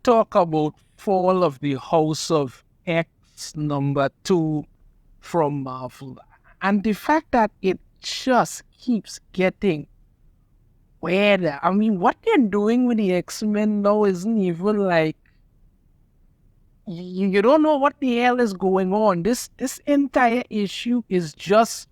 talk about Fall of the House of X #2 from Marvel. And the fact that it just keeps getting weirder. I mean, what they're doing with the X-Men now isn't even like you don't know what the hell is going on. This entire issue is just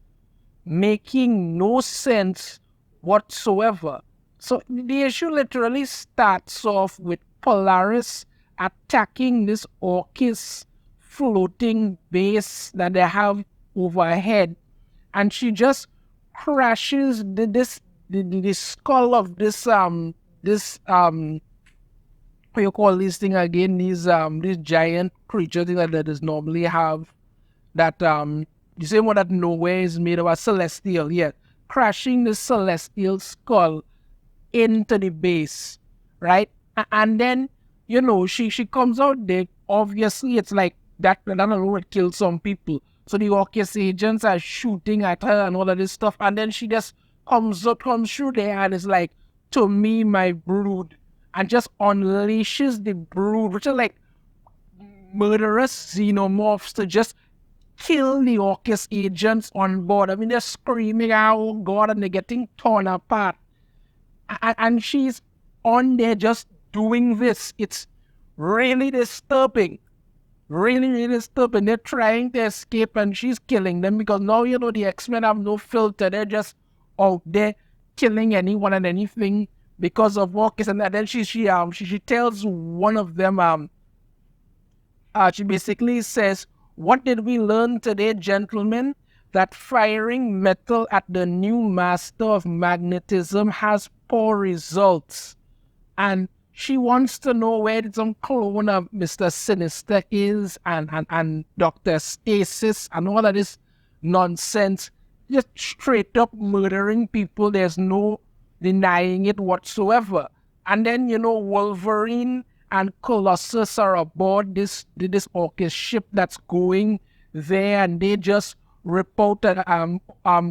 making no sense whatsoever. So the issue literally starts off with Polaris attacking this Orchis floating base that they have overhead, and she just crashes the skull of this what you call this thing again, these giant creature thing that is normally have that the same one that nowhere is made of a celestial, yeah, crashing the celestial skull into the base, right? And then she comes out there. Obviously, it's like that alone would kill some people. So the Orchis agents are shooting at her and all of this stuff, and then she just comes through there and is like, "To me, my brood," and just unleashes the brood, which are like murderous xenomorphs to just kill the Orchis agents on board. I mean, they're screaming out, "Oh God," and they're getting torn apart. And she's on there just doing this. It's really disturbing. Really, really disturbing. They're trying to escape and she's killing them because now, the X-Men have no filter. They're just out there killing anyone and anything because of Orchis. And then she tells one of them, she basically says, "What did we learn today, gentlemen? That firing metal at the new master of magnetism has poor results." And she wants to know where some clone of Mr. Sinister is and Dr. Stasis and all of this nonsense. Just straight up murdering people. There's no denying it whatsoever. And then, Wolverine and Colossus are aboard this Orchis ship that's going there, and they just rip out that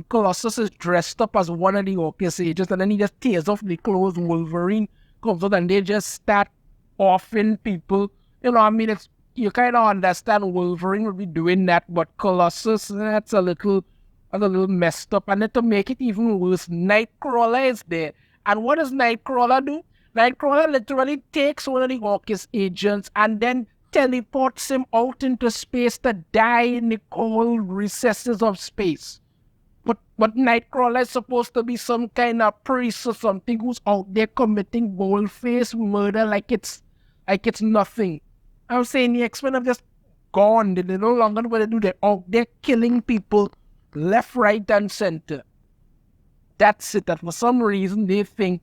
Colossus is dressed up as one of the Orchis agents, and then he just tears off the clothes. Wolverine comes out and they just start offing people. I mean, you kind of understand Wolverine would be doing that, but Colossus, that's a little messed up. And then to make it even worse, Nightcrawler is there. And what does Nightcrawler do? Nightcrawler literally takes one of the Orchis agents and then teleports him out into space to die in the cold recesses of space. But Nightcrawler is supposed to be some kind of priest or something who's out there committing bold-faced murder like it's nothing. I'm saying the X-Men have just gone. They no longer know what to do. They're out there killing people left, right, and center. That's it. That for some reason they think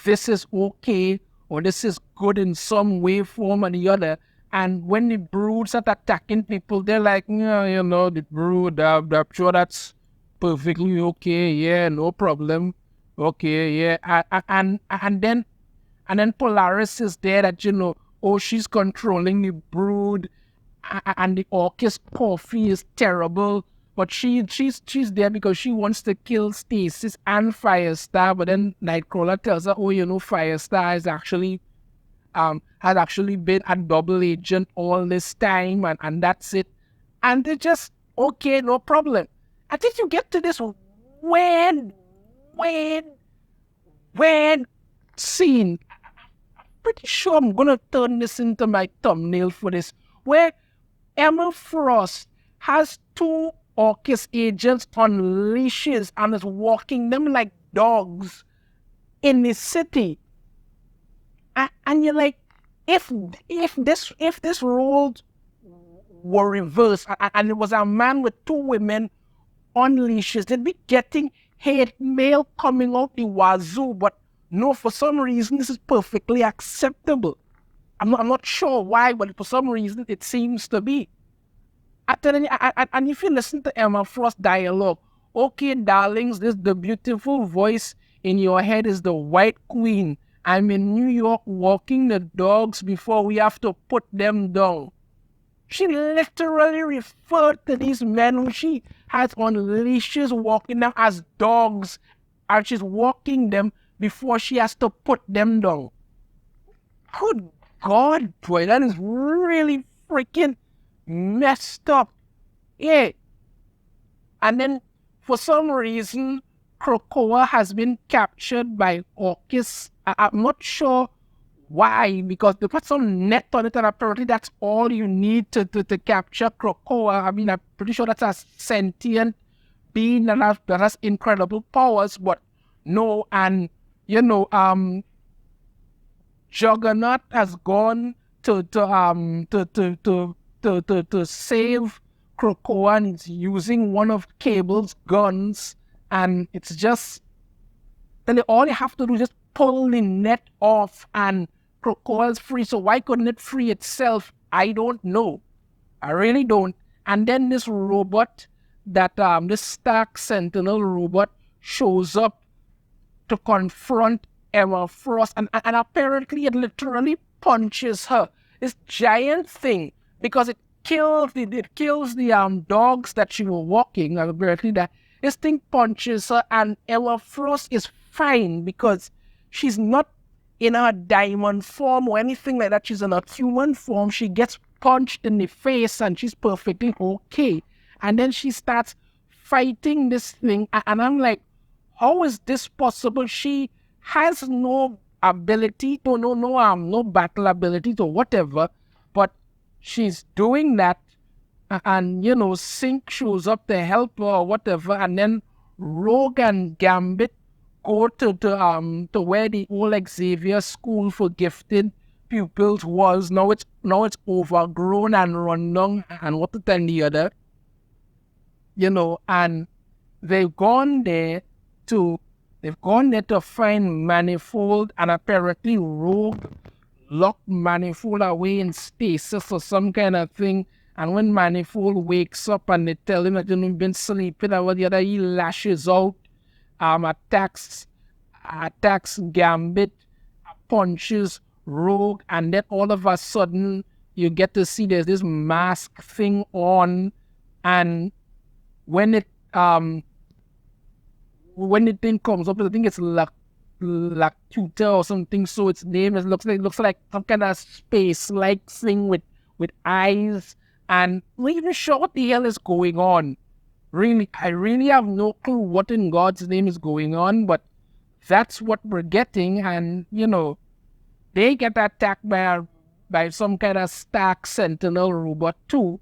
this is okay or this is good in some way, form, or the other. And when the Brood start attacking people, they're like, yeah, the Brood, I'm sure that's perfectly okay. Yeah, no problem. Okay, yeah. And then Polaris is there that, she's controlling the Brood, and the Orchis coffee is terrible. But she's there because she wants to kill Stasis and Firestar. But then Nightcrawler tells her, Firestar is actually had actually been a double agent all this time, and that's it. And they're just, okay, no problem. I think you get to this weird scene. I'm pretty sure I'm going to turn this into my thumbnail for this, where Emma Frost has two Orchis agents on leashes and is walking them like dogs in the city. And you're like, if this role were reversed and it was a man with two women on leashes, they'd be getting hate mail coming out the wazoo. But no, for some reason this is perfectly acceptable. I'm not sure why, but for some reason it seems to be. And if you listen to Emma Frost dialogue, okay, darlings, the beautiful voice in your head is the White Queen. I'm in New York walking the dogs before we have to put them down. She literally referred to these men who she has on leashes walking them as dogs, and she's walking them before she has to put them down. Good God, boy, that is really freaking messed up. Yeah. And then, for some reason, Krakoa has been captured by Orchis. I'm not sure why, because they put some net on it, and apparently that's all you need to capture Krakoa. I mean, I'm pretty sure that's a sentient being that has incredible powers, but no, and Juggernaut has gone to save Krakoa, and he's using one of Cable's guns, and it's just then all you have to do is just pull the net off, and Krakoa is free. So why couldn't it free itself? I don't know. I really don't. And then this robot, this Stark Sentinel robot, shows up to confront Emma Frost, and apparently it literally punches her. This giant thing, because it kills the dogs that she was walking. Apparently that this thing punches her, and Emma Frost is fine because she's not in her diamond form or anything like that. She's in a human form. She gets punched in the face and she's perfectly okay. And then she starts fighting this thing, and I'm like, how is this possible? She has no ability to no battle ability to whatever, but she's doing that, and Synch shows up to help her or whatever, and then Rogue and Gambit go to where the old Xavier School for Gifted Pupils was. Now it's overgrown and run down, and what to tell the other, and they've gone there to find Manifold, and apparently Rogue locked Manifold away in stasis or some kind of thing. And when Manifold wakes up and they tell him that he's been sleeping or what the other, he lashes out, attacks Gambit, punches Rogue, and then all of a sudden you get to see there's this mask thing on, and when the thing comes up, I think it's Lacuta or something. So its name looks like some kind of space-like thing with eyes, and I'm not even sure what the hell is going on. Really, I really have no clue what in God's name is going on, but that's what we're getting, and they get attacked by some kind of Stark Sentinel robot too.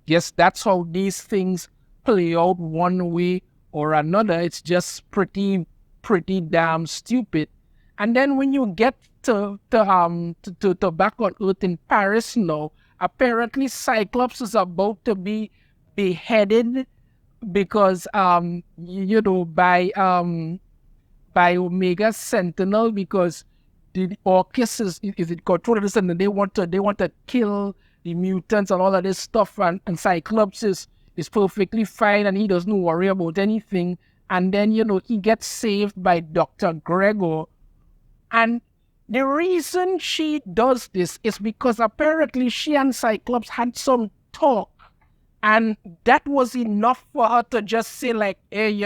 Yes, that's how these things play out one way or another. It's just pretty damn stupid. And then when you get to back on Earth in Paris now, apparently Cyclops is about to be beheaded because by Omega Sentinel, because the Orchis is it controlled this, and they want to kill the mutants and all of this stuff, and Cyclops is perfectly fine and he doesn't worry about anything. And then he gets saved by Dr. Gregor, and the reason she does this is because apparently she and Cyclops had some talk, and that was enough for her to just say like, hey,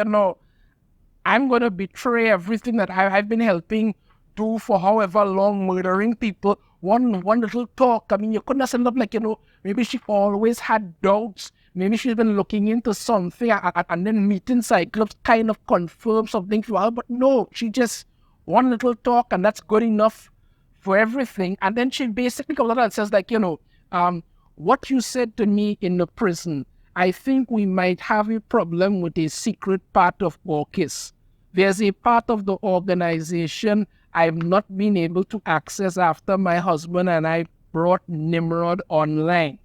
I'm gonna betray everything that I've been helping do for however long, murdering people. One little talk. I mean, you couldn't have set it up like, maybe she always had doubts. Maybe she's been looking into something, and then meeting Cyclops kind of confirmed something for her. But no, she just one little talk, and that's good enough for everything. And then she basically comes out and says like, what you said to me in the prison, I think we might have a problem with a secret part of Orchis. There's a part of the organization I've not been able to access after my husband and I brought Nimrod online.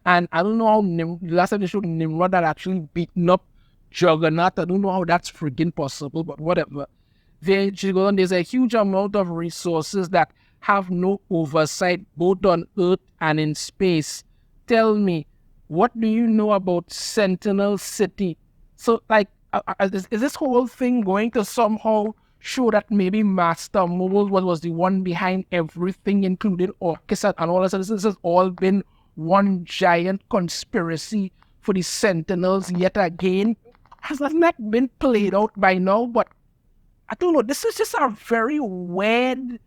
And I don't know how last time they showed Nimrod had actually beaten up Juggernaut. I don't know how that's freaking possible, but whatever. She goes on, there's a huge amount of resources that have no oversight, both on Earth and in space. Tell me, what do you know about Sentinel City? So, like, is this whole thing going to somehow show that maybe Master Mold was the one behind everything, including Orchis and all of this has all been one giant conspiracy for the Sentinels yet again? Has that not been played out by now? But I don't know. This is just a very weird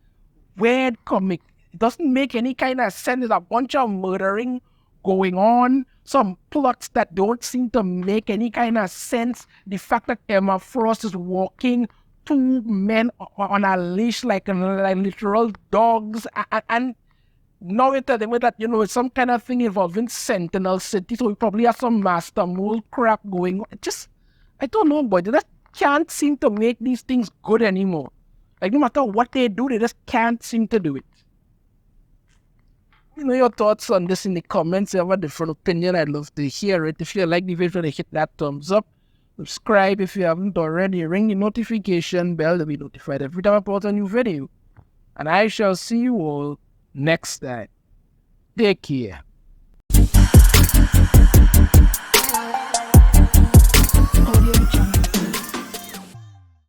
weird comic. It doesn't make any kind of sense. There's a bunch of murdering going on, some plots that don't seem to make any kind of sense. The fact that Emma Frost is walking two men on a leash like literal dogs, and now it's telling me that, it's some kind of thing involving Sentinel City, so we probably have some Master Mold crap going on. I don't know, but they just can't seem to make these things good anymore. Like, no matter what they do, they just can't seem to do it. Your thoughts on this in the comments. If you have a different opinion, I'd love to hear it. If you like the video, hit that thumbs up. Subscribe if you haven't already. Ring the notification bell to be notified every time I post a new video. And I shall see you all next time. Take care.